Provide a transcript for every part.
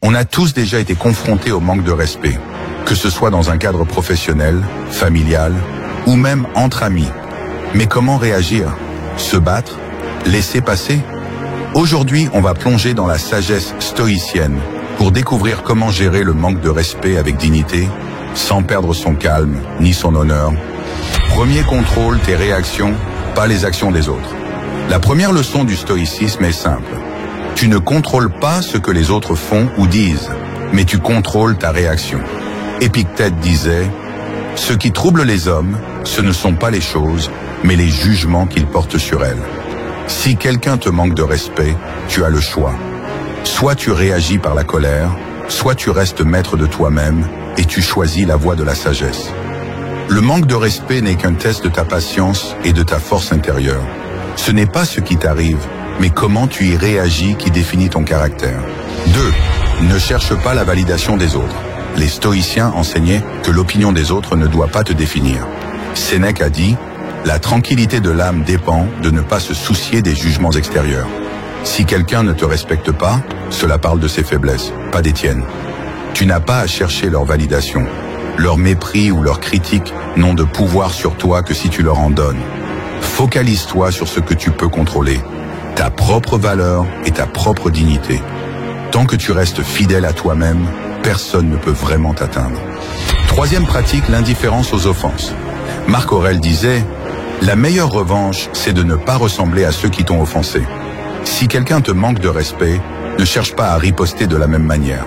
On a tous déjà été confrontés au manque de respect, que ce soit dans un cadre professionnel, familial ou même entre amis. Mais comment réagir? Se battre? Laisser passer? Aujourd'hui, on va plonger dans la sagesse stoïcienne pour découvrir comment gérer le manque de respect avec dignité, sans perdre son calme ni son honneur. Premier contrôle, tes réactions, pas les actions des autres. La première leçon du stoïcisme est simple. Tu ne contrôles pas ce que les autres font ou disent, mais tu contrôles ta réaction. Épictète disait, « Ce qui trouble les hommes, ce ne sont pas les choses, mais les jugements qu'ils portent sur elles. » Si quelqu'un te manque de respect, tu as le choix. Soit tu réagis par la colère, soit tu restes maître de toi-même et tu choisis la voie de la sagesse. Le manque de respect n'est qu'un test de ta patience et de ta force intérieure. Ce n'est pas ce qui t'arrive, mais comment tu y réagis qui définit ton caractère. 2. Ne cherche pas la validation des autres. Les stoïciens enseignaient que l'opinion des autres ne doit pas te définir. Sénèque a dit « La tranquillité de l'âme dépend de ne pas se soucier des jugements extérieurs. Si quelqu'un ne te respecte pas, cela parle de ses faiblesses, pas des tiennes. Tu n'as pas à chercher leur validation. Leur mépris ou leur critique n'ont de pouvoir sur toi que si tu leur en donnes. Focalise-toi sur ce que tu peux contrôler, ta propre valeur et ta propre dignité. Tant que tu restes fidèle à toi-même, personne ne peut vraiment t'atteindre. Troisième pratique, l'indifférence aux offenses. Marc Aurèle disait « La meilleure revanche, c'est de ne pas ressembler à ceux qui t'ont offensé. Si quelqu'un te manque de respect, ne cherche pas à riposter de la même manière.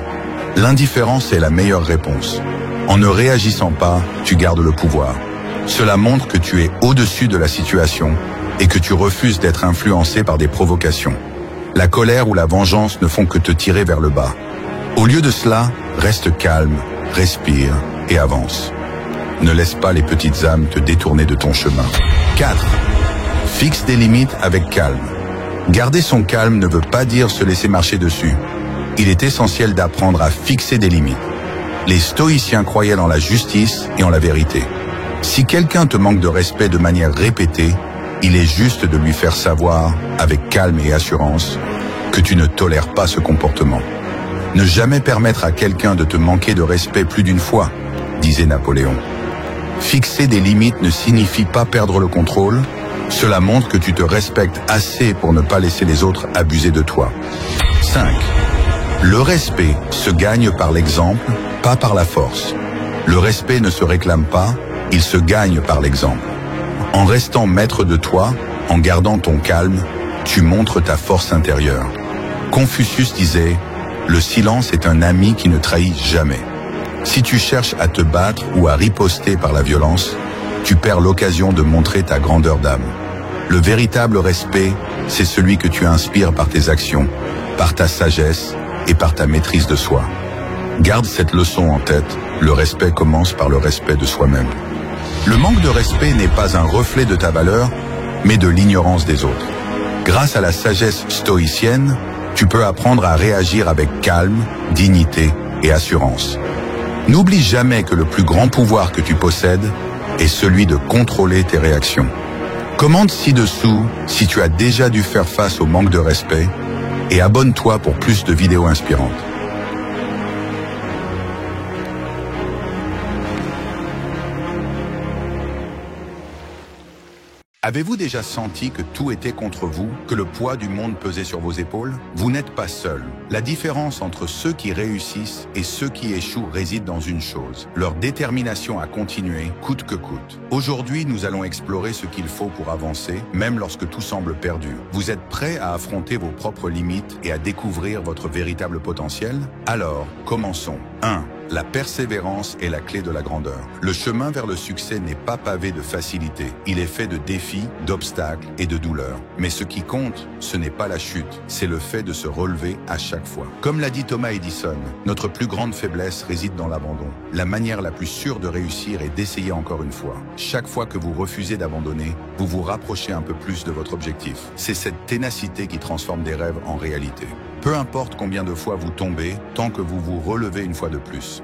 L'indifférence est la meilleure réponse. En ne réagissant pas, tu gardes le pouvoir. Cela montre que tu es au-dessus de la situation et que tu refuses d'être influencé par des provocations. La colère ou la vengeance ne font que te tirer vers le bas. Au lieu de cela, reste calme, respire et avance. Ne laisse pas les petites âmes te détourner de ton chemin. 4. Fixe des limites avec calme. Garder son calme ne veut pas dire se laisser marcher dessus. Il est essentiel d'apprendre à fixer des limites. Les stoïciens croyaient dans la justice et en la vérité. Si quelqu'un te manque de respect de manière répétée, il est juste de lui faire savoir, avec calme et assurance, que tu ne tolères pas ce comportement. Ne jamais permettre à quelqu'un de te manquer de respect plus d'une fois, disait Napoléon. Fixer des limites ne signifie pas perdre le contrôle. Cela montre que tu te respectes assez pour ne pas laisser les autres abuser de toi. 5. Le respect se gagne par l'exemple, pas par la force. Le respect ne se réclame pas, il se gagne par l'exemple. En restant maître de toi, en gardant ton calme, tu montres ta force intérieure. Confucius disait « Le silence est un ami qui ne trahit jamais ». Si tu cherches à te battre ou à riposter par la violence, tu perds l'occasion de montrer ta grandeur d'âme. Le véritable respect, c'est celui que tu inspires par tes actions, par ta sagesse et par ta maîtrise de soi. Garde cette leçon en tête, le respect commence par le respect de soi-même. Le manque de respect n'est pas un reflet de ta valeur, mais de l'ignorance des autres. Grâce à la sagesse stoïcienne, tu peux apprendre à réagir avec calme, dignité et assurance. N'oublie jamais que le plus grand pouvoir que tu possèdes est celui de contrôler tes réactions. Commente ci-dessous si tu as déjà dû faire face au manque de respect et abonne-toi pour plus de vidéos inspirantes. Avez-vous déjà senti que tout était contre vous, que le poids du monde pesait sur vos épaules? Vous n'êtes pas seul. La différence entre ceux qui réussissent et ceux qui échouent réside dans une chose, leur détermination à continuer, coûte que coûte. Aujourd'hui, nous allons explorer ce qu'il faut pour avancer, même lorsque tout semble perdu. Vous êtes prêts à affronter vos propres limites et à découvrir votre véritable potentiel? Alors, commençons. 1. La persévérance est la clé de la grandeur. Le chemin vers le succès n'est pas pavé de facilité. Il est fait de défis, d'obstacles et de douleurs. Mais ce qui compte, ce n'est pas la chute, c'est le fait de se relever à chaque fois. Comme l'a dit Thomas Edison, notre plus grande faiblesse réside dans l'abandon. La manière la plus sûre de réussir est d'essayer encore une fois. Chaque fois que vous refusez d'abandonner, vous vous rapprochez un peu plus de votre objectif. C'est cette ténacité qui transforme des rêves en réalité. Peu importe combien de fois vous tombez, tant que vous vous relevez une fois de plus.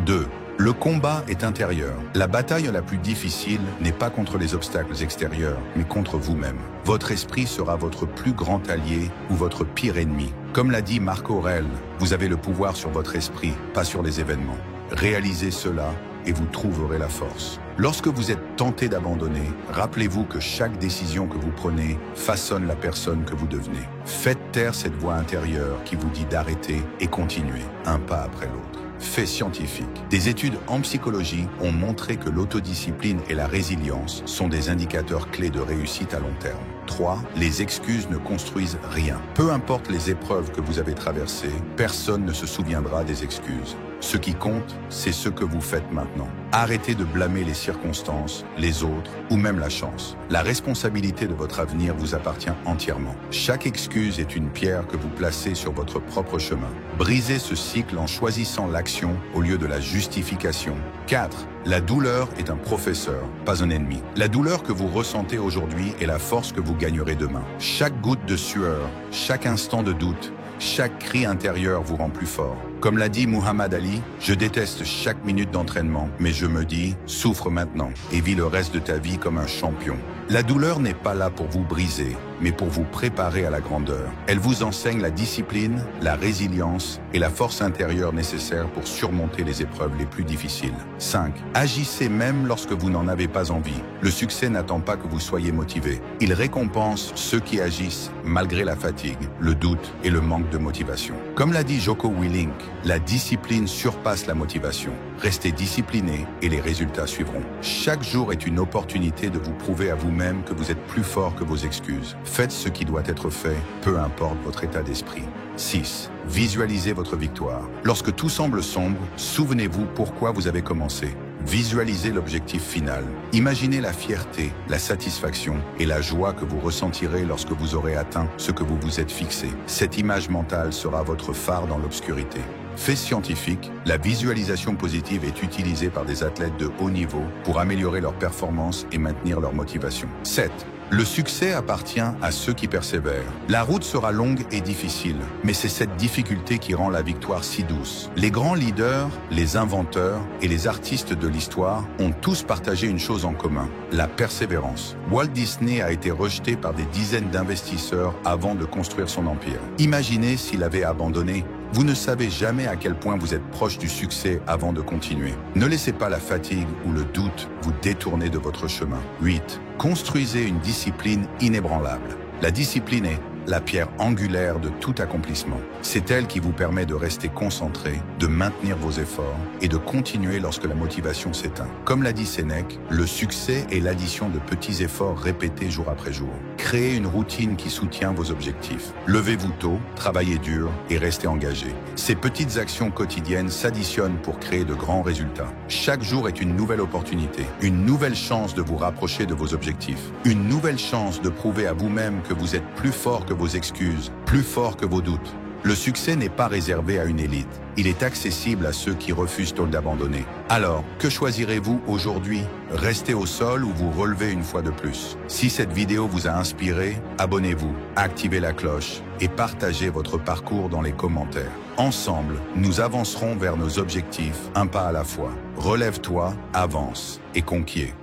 2. Le combat est intérieur. La bataille la plus difficile n'est pas contre les obstacles extérieurs, mais contre vous-même. Votre esprit sera votre plus grand allié ou votre pire ennemi. Comme l'a dit Marc Aurèle, vous avez le pouvoir sur votre esprit, pas sur les événements. Réalisez cela et vous trouverez la force. Lorsque vous êtes tenté d'abandonner, rappelez-vous que chaque décision que vous prenez façonne la personne que vous devenez. Faites taire cette voix intérieure qui vous dit d'arrêter et continuer, un pas après l'autre. Fait scientifique. Des études en psychologie ont montré que l'autodiscipline et la résilience sont des indicateurs clés de réussite à long terme. 3. Les excuses ne construisent rien. Peu importe les épreuves que vous avez traversées, personne ne se souviendra des excuses. Ce qui compte, c'est ce que vous faites maintenant. Arrêtez de blâmer les circonstances, les autres ou même la chance. La responsabilité de votre avenir vous appartient entièrement. Chaque excuse est une pierre que vous placez sur votre propre chemin. Brisez ce cycle en choisissant l'action au lieu de la justification. 4. La douleur est un professeur, pas un ennemi. La douleur que vous ressentez aujourd'hui est la force que vous gagnerez demain. Chaque goutte de sueur, chaque instant de doute, chaque cri intérieur vous rend plus fort. Comme l'a dit Muhammad Ali, je déteste chaque minute d'entraînement, mais je me dis, souffre maintenant et vis le reste de ta vie comme un champion. La douleur n'est pas là pour vous briser, mais pour vous préparer à la grandeur. Elle vous enseigne la discipline, la résilience et la force intérieure nécessaires pour surmonter les épreuves les plus difficiles. 5. Agissez même lorsque vous n'en avez pas envie. Le succès n'attend pas que vous soyez motivé. Il récompense ceux qui agissent malgré la fatigue, le doute et le manque de motivation. Comme l'a dit Jocko Willink, la discipline surpasse la motivation. Restez discipliné et les résultats suivront. Chaque jour est une opportunité de vous prouver à vous-même que vous êtes plus fort que vos excuses. Faites ce qui doit être fait, peu importe votre état d'esprit. 6. Visualisez votre victoire. Lorsque tout semble sombre, souvenez-vous pourquoi vous avez commencé. Visualisez l'objectif final. Imaginez la fierté, la satisfaction et la joie que vous ressentirez lorsque vous aurez atteint ce que vous vous êtes fixé. Cette image mentale sera votre phare dans l'obscurité. Fait scientifique, la visualisation positive est utilisée par des athlètes de haut niveau pour améliorer leur performance et maintenir leur motivation. 7. Le succès appartient à ceux qui persévèrent. La route sera longue et difficile, mais c'est cette difficulté qui rend la victoire si douce. Les grands leaders, les inventeurs et les artistes de l'histoire ont tous partagé une chose en commun, la persévérance. Walt Disney a été rejeté par des dizaines d'investisseurs avant de construire son empire. Imaginez s'il avait abandonné. Vous ne savez jamais à quel point vous êtes proche du succès avant de continuer. Ne laissez pas la fatigue ou le doute vous détourner de votre chemin. 8. Construisez une discipline inébranlable. La discipline est la pierre angulaire de tout accomplissement. C'est elle qui vous permet de rester concentré, de maintenir vos efforts et de continuer lorsque la motivation s'éteint. Comme l'a dit Sénèque, le succès est l'addition de petits efforts répétés jour après jour. Créez une routine qui soutient vos objectifs. Levez-vous tôt, travaillez dur et restez engagé. Ces petites actions quotidiennes s'additionnent pour créer de grands résultats. Chaque jour est une nouvelle opportunité, une nouvelle chance de vous rapprocher de vos objectifs, une nouvelle chance de prouver à vous-même que vous êtes plus fort que vos excuses, plus fort que vos doutes. Le succès n'est pas réservé à une élite. Il est accessible à ceux qui refusent d'abandonner. Alors, que choisirez-vous aujourd'hui? Rester au sol ou vous relever une fois de plus? Si cette vidéo vous a inspiré, abonnez-vous, activez la cloche et partagez votre parcours dans les commentaires. Ensemble, nous avancerons vers nos objectifs, un pas à la fois. Relève-toi, avance et conquiers.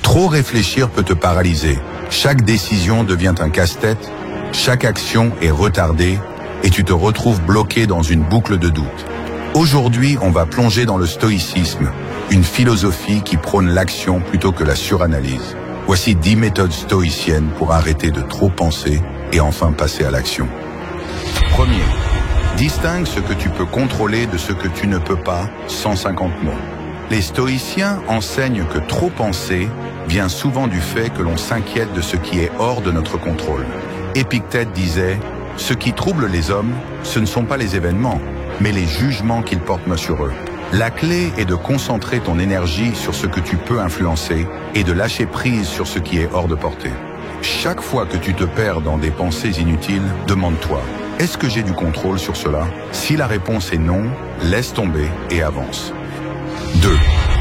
Trop réfléchir peut te paralyser. Chaque décision devient un casse-tête, chaque action est retardée et tu te retrouves bloqué dans une boucle de doute. Aujourd'hui, on va plonger dans le stoïcisme, une philosophie qui prône l'action plutôt que la suranalyse. Voici 10 méthodes stoïciennes pour arrêter de trop penser et enfin passer à l'action. Premier, distingue ce que tu peux contrôler de ce que tu ne peux pas, 150 mots. Les stoïciens enseignent que trop penser vient souvent du fait que l'on s'inquiète de ce qui est hors de notre contrôle. Épictète disait « Ce qui trouble les hommes, ce ne sont pas les événements, mais les jugements qu'ils portent sur eux. » La clé est de concentrer ton énergie sur ce que tu peux influencer et de lâcher prise sur ce qui est hors de portée. Chaque fois que tu te perds dans des pensées inutiles, demande-toi « Est-ce que j'ai du contrôle sur cela ?» Si la réponse est non, laisse tomber et avance. 2.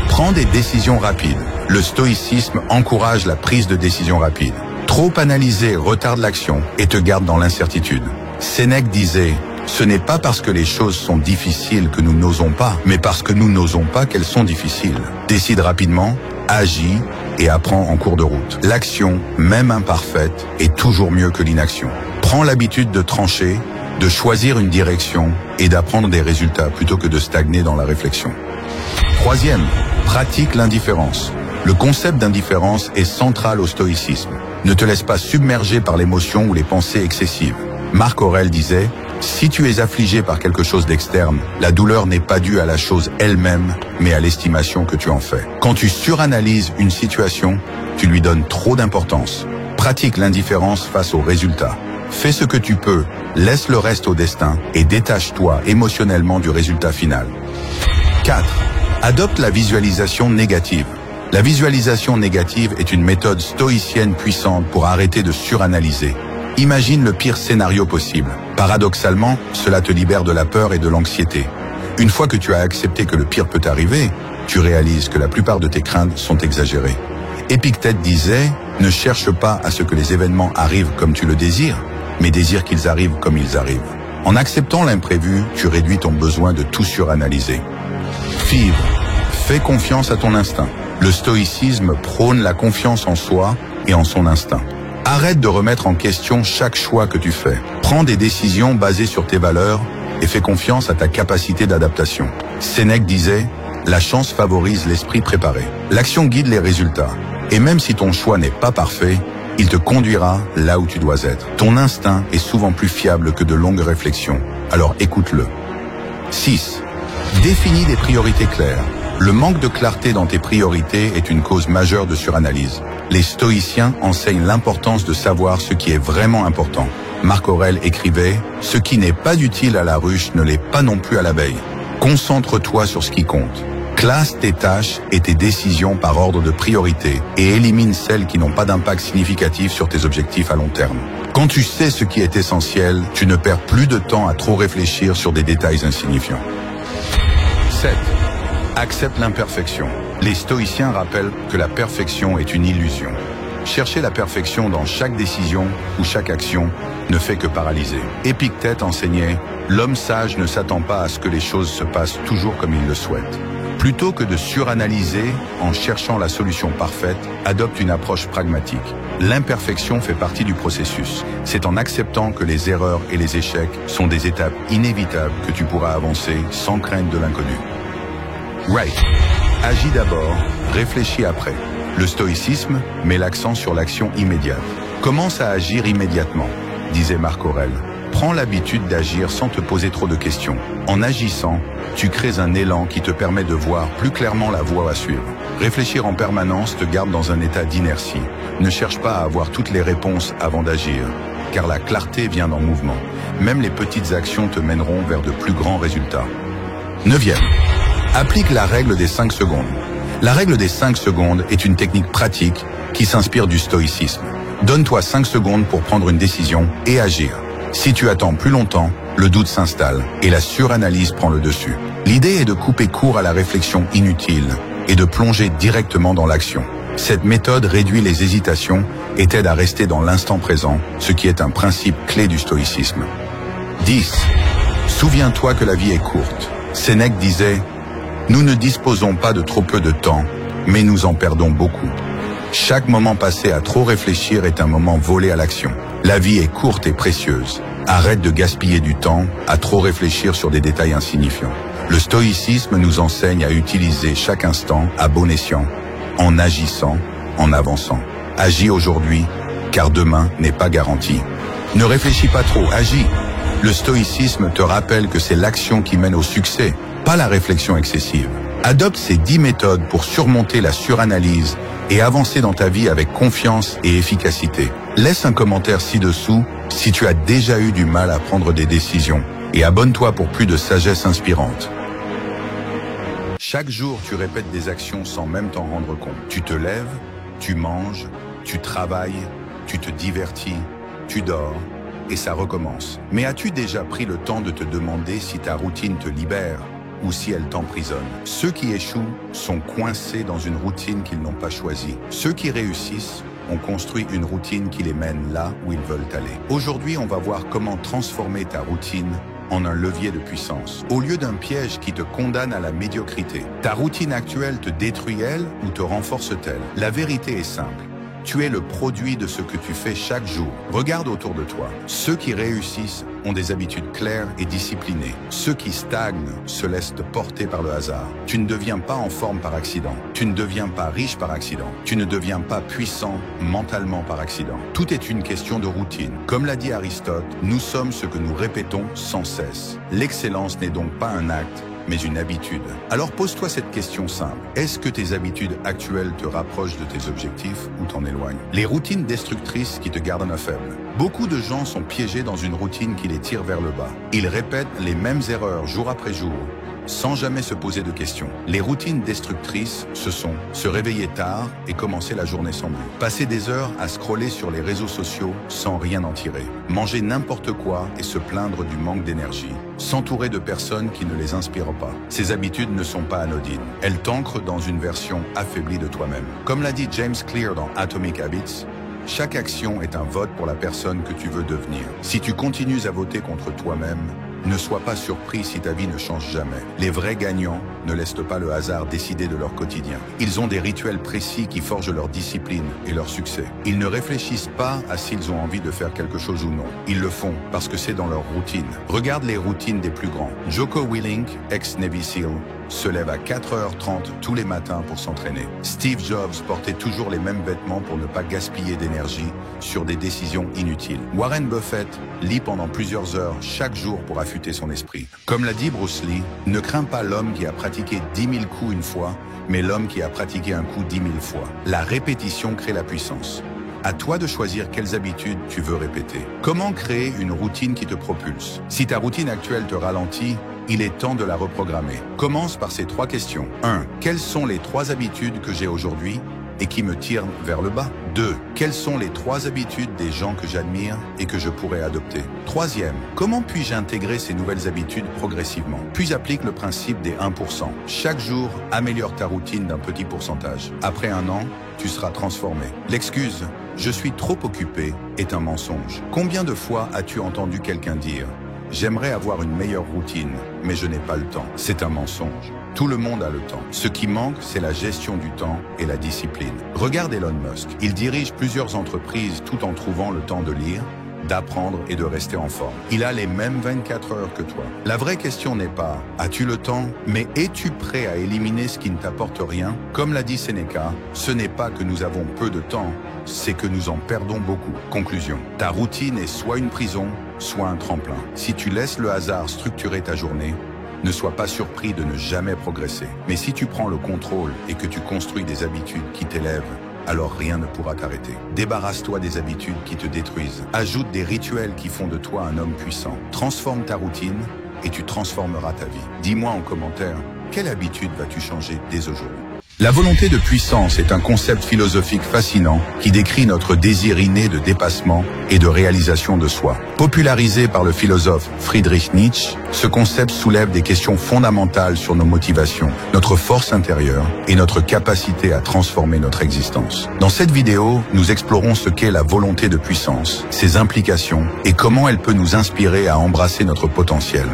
Prends des décisions rapides. Le stoïcisme encourage la prise de décisions rapides. Trop analyser retarde l'action et te garde dans l'incertitude. Sénèque disait « Ce n'est pas parce que les choses sont difficiles que nous n'osons pas, mais parce que nous n'osons pas qu'elles sont difficiles. Décide rapidement, agis et apprends en cours de route. L'action, même imparfaite, est toujours mieux que l'inaction. Prends l'habitude de trancher, de choisir une direction et d'apprendre des résultats plutôt que de stagner dans la réflexion. Troisième, pratique l'indifférence. Le concept d'indifférence est central au stoïcisme. Ne te laisse pas submerger par l'émotion ou les pensées excessives. Marc Aurèle disait « Si tu es affligé par quelque chose d'externe, la douleur n'est pas due à la chose elle-même, mais à l'estimation que tu en fais. » Quand tu suranalyses une situation, tu lui donnes trop d'importance. Pratique l'indifférence face aux résultats. Fais ce que tu peux, laisse le reste au destin et détache-toi émotionnellement du résultat final. 4. Adopte la visualisation négative. La visualisation négative est une méthode stoïcienne puissante pour arrêter de suranalyser. Imagine le pire scénario possible. Paradoxalement, cela te libère de la peur et de l'anxiété. Une fois que tu as accepté que le pire peut arriver, tu réalises que la plupart de tes craintes sont exagérées. Épictète disait « Ne cherche pas à ce que les événements arrivent comme tu le désires, mais désire qu'ils arrivent comme ils arrivent. » En acceptant l'imprévu, tu réduis ton besoin de tout suranalyser. Fibre. Fais confiance à ton instinct. Le stoïcisme prône la confiance en soi et en son instinct. Arrête de remettre en question chaque choix que tu fais. Prends des décisions basées sur tes valeurs et fais confiance à ta capacité d'adaptation. Sénèque disait « La chance favorise l'esprit préparé. L'action guide les résultats. Et même si ton choix n'est pas parfait, il te conduira là où tu dois être. Ton instinct est souvent plus fiable que de longues réflexions. Alors écoute-le. 6. Définis des priorités claires. Le manque de clarté dans tes priorités est une cause majeure de suranalyse. Les stoïciens enseignent l'importance de savoir ce qui est vraiment important. Marc Aurèle écrivait « Ce qui n'est pas utile à la ruche ne l'est pas non plus à l'abeille. Concentre-toi sur ce qui compte. Classe tes tâches et tes décisions par ordre de priorité et élimine celles qui n'ont pas d'impact significatif sur tes objectifs à long terme. Quand tu sais ce qui est essentiel, tu ne perds plus de temps à trop réfléchir sur des détails insignifiants. 7. Accepte l'imperfection. Les stoïciens rappellent que la perfection est une illusion. Chercher la perfection dans chaque décision ou chaque action ne fait que paralyser. Épictète enseignait « L'homme sage ne s'attend pas à ce que les choses se passent toujours comme il le souhaite. » Plutôt que de suranalyser en cherchant la solution parfaite, adopte une approche pragmatique. L'imperfection fait partie du processus. C'est en acceptant que les erreurs et les échecs sont des étapes inévitables que tu pourras avancer sans crainte de l'inconnu. Right. Agis d'abord, réfléchis après. Le stoïcisme met l'accent sur l'action immédiate. Commence à agir immédiatement, disait Marc Aurèle. Prends l'habitude d'agir sans te poser trop de questions. En agissant, tu crées un élan qui te permet de voir plus clairement la voie à suivre. Réfléchir en permanence te garde dans un état d'inertie. Ne cherche pas à avoir toutes les réponses avant d'agir, car la clarté vient en mouvement. Même les petites actions te mèneront vers de plus grands résultats. 9e. Applique la règle des 5 secondes. La règle des 5 secondes est une technique pratique qui s'inspire du stoïcisme. Donne-toi 5 secondes pour prendre une décision et agir. Si tu attends plus longtemps, le doute s'installe et la suranalyse prend le dessus. L'idée est de couper court à la réflexion inutile et de plonger directement dans l'action. Cette méthode réduit les hésitations et t'aide à rester dans l'instant présent, ce qui est un principe clé du stoïcisme. 10. Souviens-toi que la vie est courte. Sénèque disait « Nous ne disposons pas de trop peu de temps, mais nous en perdons beaucoup. Chaque moment passé à trop réfléchir est un moment volé à l'action. La vie est courte et précieuse. Arrête de gaspiller du temps à trop réfléchir sur des détails insignifiants. » Le stoïcisme nous enseigne à utiliser chaque instant à bon escient, en agissant, en avançant. Agis aujourd'hui, car demain n'est pas garanti. Ne réfléchis pas trop, agis. Le stoïcisme te rappelle que c'est l'action qui mène au succès, pas la réflexion excessive. Adopte ces 10 méthodes pour surmonter la suranalyse et avancer dans ta vie avec confiance et efficacité. Laisse un commentaire ci-dessous si tu as déjà eu du mal à prendre des décisions et abonne-toi pour plus de sagesse inspirante. Chaque jour, tu répètes des actions sans même t'en rendre compte. Tu te lèves, tu manges, tu travailles, tu te divertis, tu dors et ça recommence. Mais as-tu déjà pris le temps de te demander si ta routine te libère ou si elle t'emprisonne? Ceux qui échouent sont coincés dans une routine qu'ils n'ont pas choisie. Ceux qui réussissent ont construit une routine qui les mène là où ils veulent aller. Aujourd'hui, on va voir comment transformer ta routine en un levier de puissance, au lieu d'un piège qui te condamne à la médiocrité. Ta routine actuelle te détruit, elle, ou te renforce-t-elle? La vérité est simple. Tu es le produit de ce que tu fais chaque jour. Regarde autour de toi. Ceux qui réussissent ont des habitudes claires et disciplinées. Ceux qui stagnent se laissent porter par le hasard. Tu ne deviens pas en forme par accident. Tu ne deviens pas riche par accident. Tu ne deviens pas puissant mentalement par accident. Tout est une question de routine. Comme l'a dit Aristote, nous sommes ce que nous répétons sans cesse. L'excellence n'est donc pas un acte, mais une habitude. Alors pose-toi cette question simple. Est-ce que tes habitudes actuelles te rapprochent de tes objectifs ou t'en éloignent? Les routines destructrices qui te gardent un faible. Beaucoup de gens sont piégés dans une routine qui les tire vers le bas. Ils répètent les mêmes erreurs jour après jour, sans jamais se poser de questions. Les routines destructrices, ce sont se réveiller tard et commencer la journée sans but. Passer des heures à scroller sur les réseaux sociaux sans rien en tirer. Manger n'importe quoi et se plaindre du manque d'énergie. S'entourer de personnes qui ne les inspirent pas. Ces habitudes ne sont pas anodines. Elles t'ancrent dans une version affaiblie de toi-même. Comme l'a dit James Clear dans Atomic Habits, chaque action est un vote pour la personne que tu veux devenir. Si tu continues à voter contre toi-même, ne sois pas surpris si ta vie ne change jamais. Les vrais gagnants ne laissent pas le hasard décider de leur quotidien. Ils ont des rituels précis qui forgent leur discipline et leur succès. Ils ne réfléchissent pas à s'ils ont envie de faire quelque chose ou non. Ils le font parce que c'est dans leur routine. Regarde les routines des plus grands. Jocko Willink, ex-Navy SEAL, se lève à 4h30 tous les matins pour s'entraîner. Steve Jobs portait toujours les mêmes vêtements pour ne pas gaspiller d'énergie sur des décisions inutiles. Warren Buffett lit pendant plusieurs heures chaque jour pour affûter son esprit. Comme l'a dit Bruce Lee, ne crains pas l'homme qui a pratiqué 10 000 coups une fois, mais l'homme qui a pratiqué un coup 10 000 fois. La répétition crée la puissance. À toi de choisir quelles habitudes tu veux répéter. Comment créer une routine qui te propulse? Si ta routine actuelle te ralentit, il est temps de la reprogrammer. Commence par ces 3 questions. 1. Quelles sont les 3 habitudes que j'ai aujourd'hui et qui me tirent vers le bas? 2. Quelles sont les 3 habitudes des gens que j'admire et que je pourrais adopter? 3e. Comment puis-je intégrer ces nouvelles habitudes progressivement? Puis applique le principe des 1%. Chaque jour, améliore ta routine d'un petit pourcentage. Après 1 an, tu seras transformé. L'excuse « je suis trop occupé » est un mensonge. Combien de fois as-tu entendu quelqu'un dire « j'aimerais avoir une meilleure routine, mais je n'ai pas le temps ». C'est un mensonge. Tout le monde a le temps. Ce qui manque, c'est la gestion du temps et la discipline. Regarde Elon Musk. Il dirige plusieurs entreprises tout en trouvant le temps de lire, d'apprendre et de rester en forme. Il a les mêmes 24 heures que toi. La vraie question n'est pas « as-tu le temps ?», mais « es-tu prêt à éliminer ce qui ne t'apporte rien ?» Comme l'a dit Seneca, ce n'est pas que nous avons peu de temps, c'est que nous en perdons beaucoup. Conclusion. Ta routine est soit une prison, soit un tremplin. Si tu laisses le hasard structurer ta journée, ne sois pas surpris de ne jamais progresser. Mais si tu prends le contrôle et que tu construis des habitudes qui t'élèvent, alors rien ne pourra t'arrêter. Débarrasse-toi des habitudes qui te détruisent. Ajoute des rituels qui font de toi un homme puissant. Transforme ta routine et tu transformeras ta vie. Dis-moi en commentaire, quelle habitude vas-tu changer dès aujourd'hui? La volonté de puissance est un concept philosophique fascinant qui décrit notre désir inné de dépassement et de réalisation de soi. Popularisé par le philosophe Friedrich Nietzsche, ce concept soulève des questions fondamentales sur nos motivations, notre force intérieure et notre capacité à transformer notre existence. Dans cette vidéo, nous explorons ce qu'est la volonté de puissance, ses implications et comment elle peut nous inspirer à embrasser notre potentiel.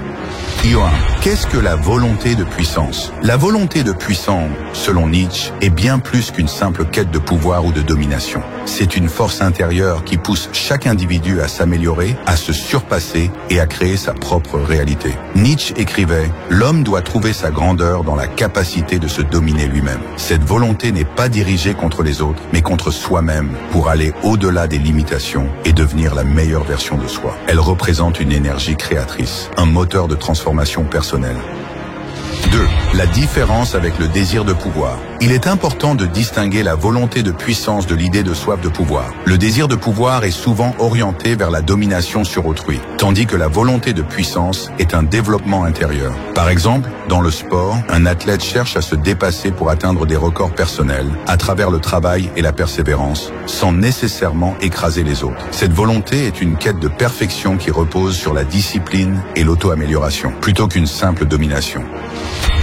Io 1. Qu'est-ce que la volonté de puissance? La volonté de puissance, selon Nietzsche, est bien plus qu'une simple quête de pouvoir ou de domination. C'est une force intérieure qui pousse chaque individu à s'améliorer, à se surpasser et à créer sa propre réalité. Nietzsche écrivait « L'homme doit trouver sa grandeur dans la capacité de se dominer lui-même. Cette volonté n'est pas dirigée contre les autres, mais contre soi-même pour aller au-delà des limitations et devenir la meilleure version de soi. Elle représente une énergie créatrice, un moteur de transformation personnelle. 2. La différence avec le désir de pouvoir. Il est important de distinguer la volonté de puissance de l'idée de soif de pouvoir. Le désir de pouvoir est souvent orienté vers la domination sur autrui, tandis que la volonté de puissance est un développement intérieur. Par exemple, dans le sport, un athlète cherche à se dépasser pour atteindre des records personnels à travers le travail et la persévérance, sans nécessairement écraser les autres. Cette volonté est une quête de perfection qui repose sur la discipline et l'auto-amélioration, plutôt qu'une simple domination.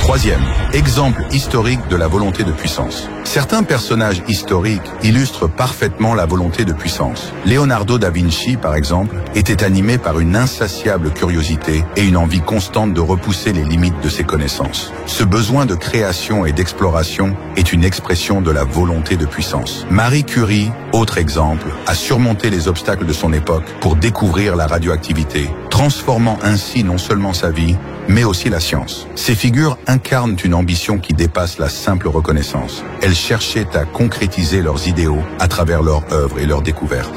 Troisième, exemple historique de la volonté de puissance. Certains personnages historiques illustrent parfaitement la volonté de puissance. Leonardo da Vinci, par exemple, était animé par une insatiable curiosité et une envie constante de repousser les limites de ses connaissances. Ce besoin de création et d'exploration est une expression de la volonté de puissance. Marie Curie, autre exemple, a surmonté les obstacles de son époque pour découvrir la radioactivité, transformant ainsi non seulement sa vie, mais aussi la science. Ces figures incarnent une ambition qui dépasse la simple reconnaissance. Elles cherchaient à concrétiser leurs idéaux à travers leurs œuvres et leurs découvertes.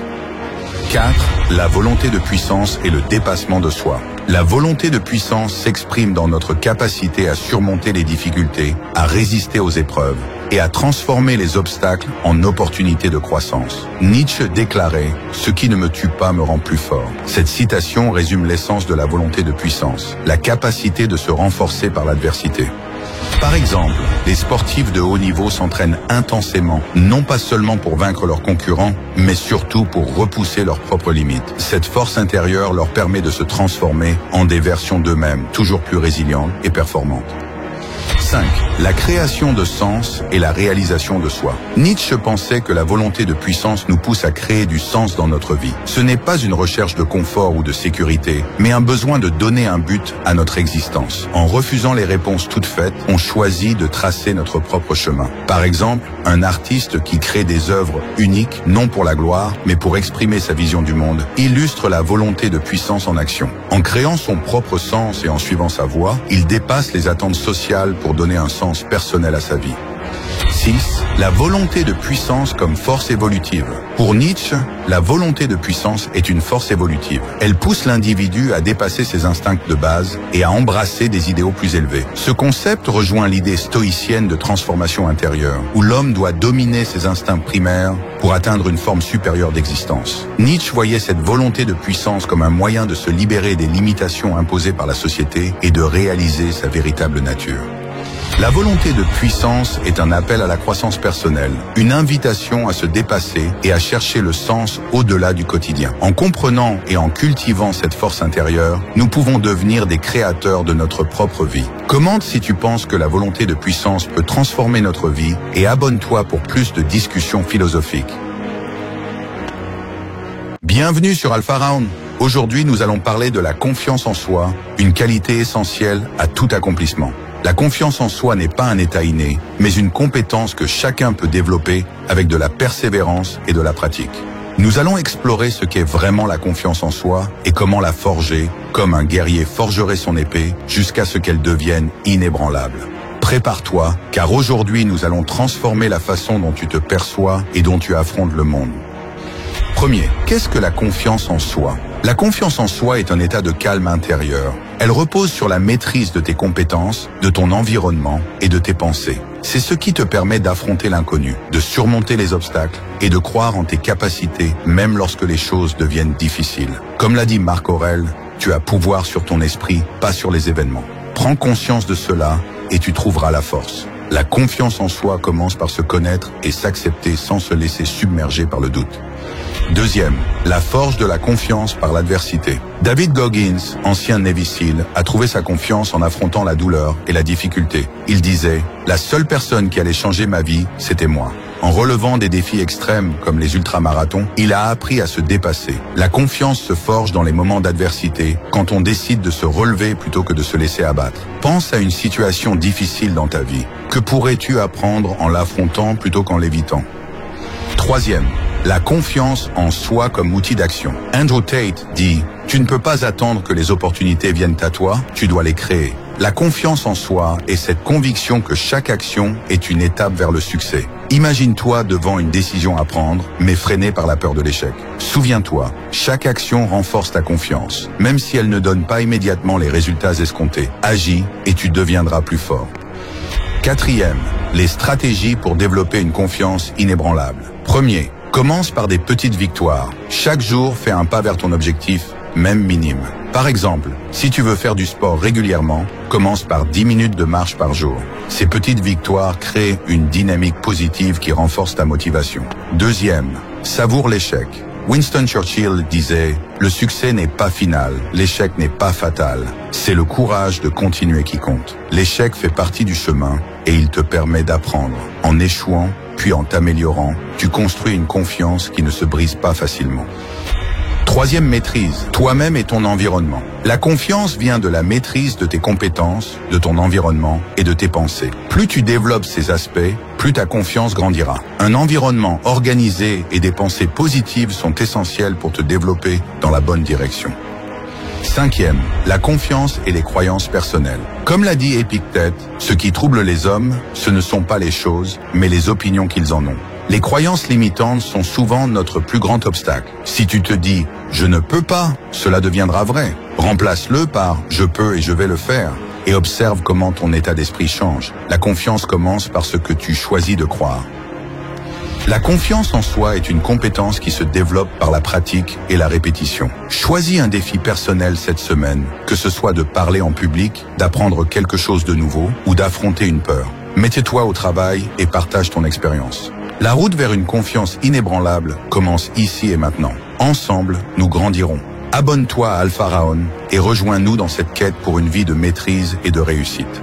4. La volonté de puissance et le dépassement de soi. La volonté de puissance s'exprime dans notre capacité à surmonter les difficultés, à résister aux épreuves et à transformer les obstacles en opportunités de croissance. Nietzsche déclarait « Ce qui ne me tue pas me rend plus fort ». Cette citation résume l'essence de la volonté de puissance, la capacité de se renforcer par l'adversité. Par exemple, les sportifs de haut niveau s'entraînent intensément, non pas seulement pour vaincre leurs concurrents, mais surtout pour repousser leurs propres limites. Cette force intérieure leur permet de se transformer en des versions d'eux-mêmes, toujours plus résilientes et performantes. 5. La création de sens et la réalisation de soi. Nietzsche pensait que la volonté de puissance nous pousse à créer du sens dans notre vie. Ce n'est pas une recherche de confort ou de sécurité, mais un besoin de donner un but à notre existence. En refusant les réponses toutes faites, on choisit de tracer notre propre chemin. Par exemple, un artiste qui crée des œuvres uniques, non pour la gloire, mais pour exprimer sa vision du monde, illustre la volonté de puissance en action. En créant son propre sens et en suivant sa voie, il dépasse les attentes sociales pour donner un sens personnel à sa vie. 6. La volonté de puissance comme force évolutive. Pour Nietzsche, la volonté de puissance est une force évolutive. Elle pousse l'individu à dépasser ses instincts de base et à embrasser des idéaux plus élevés. Ce concept rejoint l'idée stoïcienne de transformation intérieure, où l'homme doit dominer ses instincts primaires pour atteindre une forme supérieure d'existence. Nietzsche voyait cette volonté de puissance comme un moyen de se libérer des limitations imposées par la société et de réaliser sa véritable nature. La volonté de puissance est un appel à la croissance personnelle, une invitation à se dépasser et à chercher le sens au-delà du quotidien. En comprenant et en cultivant cette force intérieure, nous pouvons devenir des créateurs de notre propre vie. Commente si tu penses que la volonté de puissance peut transformer notre vie et abonne-toi pour plus de discussions philosophiques. Bienvenue sur Alpha Round. Aujourd'hui, nous allons parler de la confiance en soi, une qualité essentielle à tout accomplissement. La confiance en soi n'est pas un état inné, mais une compétence que chacun peut développer avec de la persévérance et de la pratique. Nous allons explorer ce qu'est vraiment la confiance en soi et comment la forger, comme un guerrier forgerait son épée, jusqu'à ce qu'elle devienne inébranlable. Prépare-toi, car aujourd'hui nous allons transformer la façon dont tu te perçois et dont tu affrontes le monde. Premier, qu'est-ce que la confiance en soi ? La confiance en soi est un état de calme intérieur. Elle repose sur la maîtrise de tes compétences, de ton environnement et de tes pensées. C'est ce qui te permet d'affronter l'inconnu, de surmonter les obstacles et de croire en tes capacités, même lorsque les choses deviennent difficiles. Comme l'a dit Marc Aurèle, tu as pouvoir sur ton esprit, pas sur les événements. Prends conscience de cela et tu trouveras la force. La confiance en soi commence par se connaître et s'accepter sans se laisser submerger par le doute. Deuxième, la forge de la confiance par l'adversité. David Goggins, ancien Navy SEAL, a trouvé sa confiance en affrontant la douleur et la difficulté. Il disait « La seule personne qui allait changer ma vie, c'était moi ». En relevant des défis extrêmes comme les ultramarathons, il a appris à se dépasser. La confiance se forge dans les moments d'adversité, quand on décide de se relever plutôt que de se laisser abattre. Pense à une situation difficile dans ta vie. Que pourrais-tu apprendre en l'affrontant plutôt qu'en l'évitant ? Troisième, la confiance en soi comme outil d'action. Andrew Tate dit « Tu ne peux pas attendre que les opportunités viennent à toi, tu dois les créer ». La confiance en soi est cette conviction que chaque action est une étape vers le succès. Imagine-toi devant une décision à prendre, mais freiné par la peur de l'échec. Souviens-toi, chaque action renforce ta confiance, même si elle ne donne pas immédiatement les résultats escomptés. Agis et tu deviendras plus fort. Quatrième, les stratégies pour développer une confiance inébranlable. Premier, commence par des petites victoires. Chaque jour, fais un pas vers ton objectif, même minime. Par exemple, si tu veux faire du sport régulièrement, commence par 10 minutes de marche par jour. Ces petites victoires créent une dynamique positive qui renforce ta motivation. Deuxième, savoure l'échec. Winston Churchill disait « Le succès n'est pas final, l'échec n'est pas fatal. C'est le courage de continuer qui compte. L'échec fait partie du chemin et il te permet d'apprendre. En échouant, puis en t'améliorant, tu construis une confiance qui ne se brise pas facilement. » Troisième maîtrise, toi-même et ton environnement. La confiance vient de la maîtrise de tes compétences, de ton environnement et de tes pensées. Plus tu développes ces aspects, plus ta confiance grandira. Un environnement organisé et des pensées positives sont essentiels pour te développer dans la bonne direction. Cinquième, la confiance et les croyances personnelles. Comme l'a dit Épictète, ce qui trouble les hommes, ce ne sont pas les choses, mais les opinions qu'ils en ont. Les croyances limitantes sont souvent notre plus grand obstacle. Si tu te dis « je ne peux pas », cela deviendra vrai. Remplace-le par « je peux et je vais le faire » et observe comment ton état d'esprit change. La confiance commence par ce que tu choisis de croire. La confiance en soi est une compétence qui se développe par la pratique et la répétition. Choisis un défi personnel cette semaine, que ce soit de parler en public, d'apprendre quelque chose de nouveau ou d'affronter une peur. Mets-toi au travail et partage ton expérience. La route vers une confiance inébranlable commence ici et maintenant. Ensemble, nous grandirons. Abonne-toi à Alpha Raon et rejoins-nous dans cette quête pour une vie de maîtrise et de réussite.